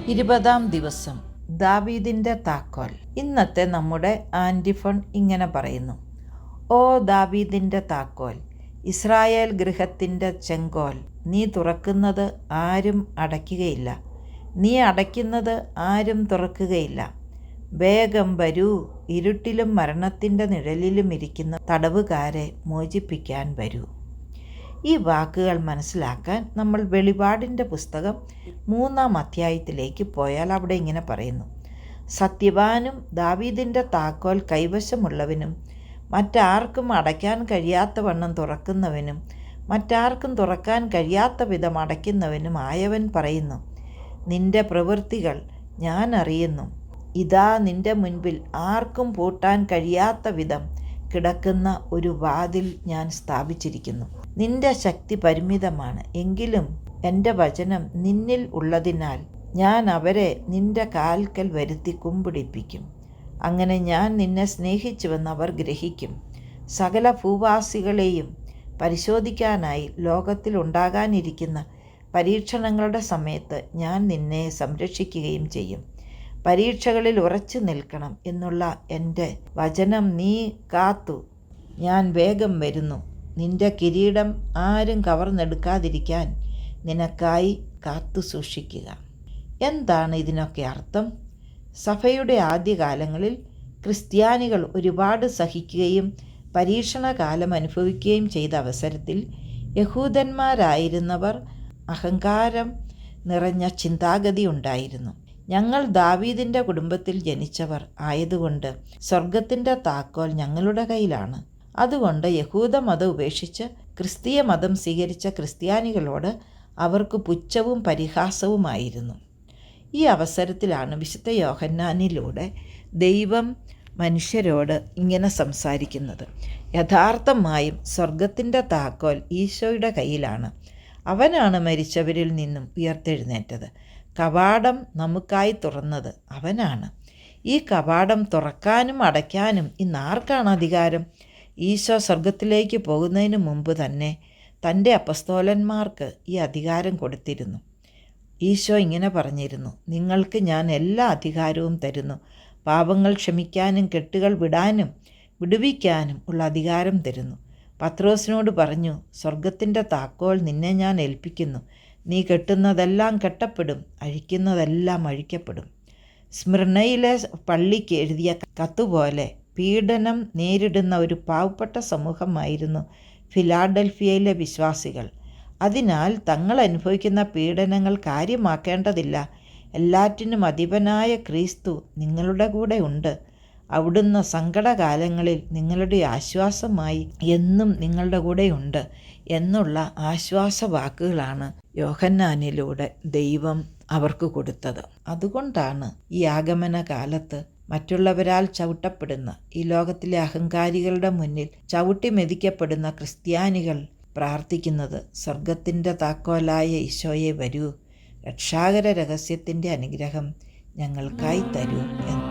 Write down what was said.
ഇരുപതാം ദിവസം ദാവീദിൻ്റെ താക്കോൽ. ഇന്നത്തെ നമ്മുടെ ആൻറ്റിഫൺ ഇങ്ങനെ പറയുന്നു: ഓ ദാവീദിൻ്റെ താക്കോൽ, ഇസ്രായേൽ ഗൃഹത്തിൻ്റെ ചെങ്കോൽ, നീ തുറക്കുന്നത് ആരും അടയ്ക്കുകയില്ല, നീ അടയ്ക്കുന്നത് ആരും തുറക്കുകയില്ല. വേഗം വരൂ, ഇരുട്ടിലും മരണത്തിൻ്റെ നിഴലിലും ഇരിക്കുന്ന തടവുകാരെ മോചിപ്പിക്കാൻ വരൂ. ഈ വാക്കുകൾ മനസ്സിലാക്കാൻ നമ്മൾ വെളിപാടിൻ്റെ പുസ്തകം 3-ാം അധ്യായത്തിലേക്ക് പോയാൽ അവിടെ ഇങ്ങനെ പറയുന്നു: സത്യവാനും ദാവീദിൻ്റെ താക്കോൽ കൈവശമുള്ളവനും മറ്റാർക്കും അടയ്ക്കാൻ കഴിയാത്ത വണ്ണം തുറക്കുന്നവനും മറ്റാർക്കും തുറക്കാൻ കഴിയാത്ത വിധം അടയ്ക്കുന്നവനും ആയവൻ പറയുന്നു, നിന്റെ പ്രവൃത്തികൾ ഞാൻ അറിയുന്നു. ഇതാ നിന്റെ മുൻപിൽ ആർക്കും പൂട്ടാൻ കഴിയാത്ത വിധം കിടക്കുന്ന ഒരു വാതിൽ ഞാൻ സ്ഥാപിച്ചിരിക്കുന്നു. നിന്റെ ശക്തി പരിമിതമാണ്, എങ്കിലും എൻ്റെ വചനം നിന്നിൽ ഉള്ളതിനാൽ ഞാൻ അവരെ നിന്റെ കാൽക്കൽ വരുത്തി കുമ്പിടിപ്പിക്കും. അങ്ങനെ ഞാൻ നിന്നെ സ്നേഹിച്ചുവെന്ന് അവർ ഗ്രഹിക്കും. സകല ഭൂവാസികളെയും പരിശോധിക്കാനായി ലോകത്തിൽ ഉണ്ടാകാനിരിക്കുന്ന പരീക്ഷണങ്ങളുടെ സമയത്ത് ഞാൻ നിന്നെ സംരക്ഷിക്കുകയും ചെയ്യും. പരീക്ഷകളിൽ ഉറച്ചു നിൽക്കണം എന്നുള്ള എൻ്റെ വചനം നീ കാത്തു. ഞാൻ വേഗം വരുന്നു. നിന്റെ കിരീടം ആരും കവർന്നെടുക്കാതിരിക്കാൻ നിനക്കായി കാത്തു സൂക്ഷിക്കുക. എന്താണ് ഇതിനൊക്കെ അർത്ഥം? സഭയുടെ ആദ്യകാലങ്ങളിൽ ക്രിസ്ത്യാനികൾ ഒരുപാട് സഹിക്കുകയും പരീക്ഷണകാലം അനുഭവിക്കുകയും ചെയ്ത അവസരത്തിൽ യഹൂദന്മാരായിരുന്നവർ അഹങ്കാരം നിറഞ്ഞ ചിന്താഗതി ഉണ്ടായിരുന്നു. ഞങ്ങൾ ദാവീദിൻ്റെ കുടുംബത്തിൽ ജനിച്ചവർ ആയതുകൊണ്ട് സ്വർഗത്തിൻ്റെ താക്കോൽ ഞങ്ങളുടെ കയ്യിലാണ്. അതുകൊണ്ട് യഹൂദമതം ഉപേക്ഷിച്ച് ക്രിസ്തീയ മതം സ്വീകരിച്ച ക്രിസ്ത്യാനികളോട് അവർക്ക് പുച്ഛവും പരിഹാസവുമായിരുന്നു. ഈ അവസരത്തിലാണ് വിശുദ്ധ യോഹന്നാനിലൂടെ ദൈവം മനുഷ്യരോട് ഇങ്ങനെ സംസാരിക്കുന്നത്: യഥാർത്ഥമായും സ്വർഗത്തിൻ്റെ താക്കോൽ ഈശോയുടെ കയ്യിലാണ്. അവനാണ് മരിച്ചവരിൽ നിന്നും ഉയർത്തെഴുന്നേറ്റത്. കവാടം നമുക്കായി തുറന്നത് അവനാണ്. ഈ കവാടം തുറക്കാനും അടയ്ക്കാനും ഇന്ന് ആർക്കാണ് അധികാരം? ഈശോ സ്വർഗത്തിലേക്ക് പോകുന്നതിന് മുമ്പ് തന്നെ തൻ്റെ അപ്പസ്തോലന്മാർക്ക് ഈ അധികാരം കൊടുത്തിരുന്നു. ഈശോ ഇങ്ങനെ പറഞ്ഞിരുന്നു: നിങ്ങൾക്ക് ഞാൻ എല്ലാ അധികാരവും തരുന്നു. പാപങ്ങൾ ക്ഷമിക്കാനും കെട്ടുകൾ വിടാനും വിടുവിക്കാനും ഉള്ള അധികാരം തരുന്നു. പത്രോസിനോട് പറഞ്ഞു: സ്വർഗത്തിൻ്റെ താക്കോൽ നിന്നെ ഞാൻ ഏൽപ്പിക്കുന്നു. നീ കെട്ടുന്നതെല്ലാം കെട്ടപ്പെടും, അഴിക്കുന്നതെല്ലാം അഴിക്കപ്പെടും. സ്മിർനയിലെ പള്ളിക്ക് എഴുതിയ കത്തുപോലെ പീഡനം നേരിടുന്ന ഒരു പാവപ്പെട്ട സമൂഹമായിരുന്നു ഫിലാഡൽഫിയയിലെ വിശ്വാസികൾ. അതിനാൽ തങ്ങൾ അനുഭവിക്കുന്ന പീഡനങ്ങൾ കാര്യമാക്കേണ്ടതില്ല. എല്ലാറ്റിനും അധിപനായ ക്രിസ്തു നിങ്ങളുടെ കൂടെ ഉണ്ട്. അവിടുന്ന് സങ്കടകാലങ്ങളിൽ നിങ്ങളുടെ ആശ്വാസമായി എന്നും നിങ്ങളുടെ കൂടെയുണ്ട് എന്നുള്ള ആശ്വാസവാക്കുകളാണ് യോഹന്നാനിലൂടെ ദൈവം അവർക്ക് കൊടുത്തത്. അതുകൊണ്ടാണ് ഈ ആഗമന കാലത്ത് മറ്റുള്ളവരാൽ ചവിട്ടപ്പെടുന്ന ഈ ലോകത്തിലെ അഹങ്കാരികളുടെ മുന്നിൽ ചവിട്ടി മെതിക്കപ്പെടുന്ന ക്രിസ്ത്യാനികൾ പ്രാർത്ഥിക്കുന്നത്: സ്വർഗത്തിൻ്റെ താക്കോലായ ഈശോയെ വരൂ, രക്ഷാകര രഹസ്യത്തിൻ്റെ അനുഗ്രഹം ഞങ്ങൾക്കായി തരൂ എന്ന്.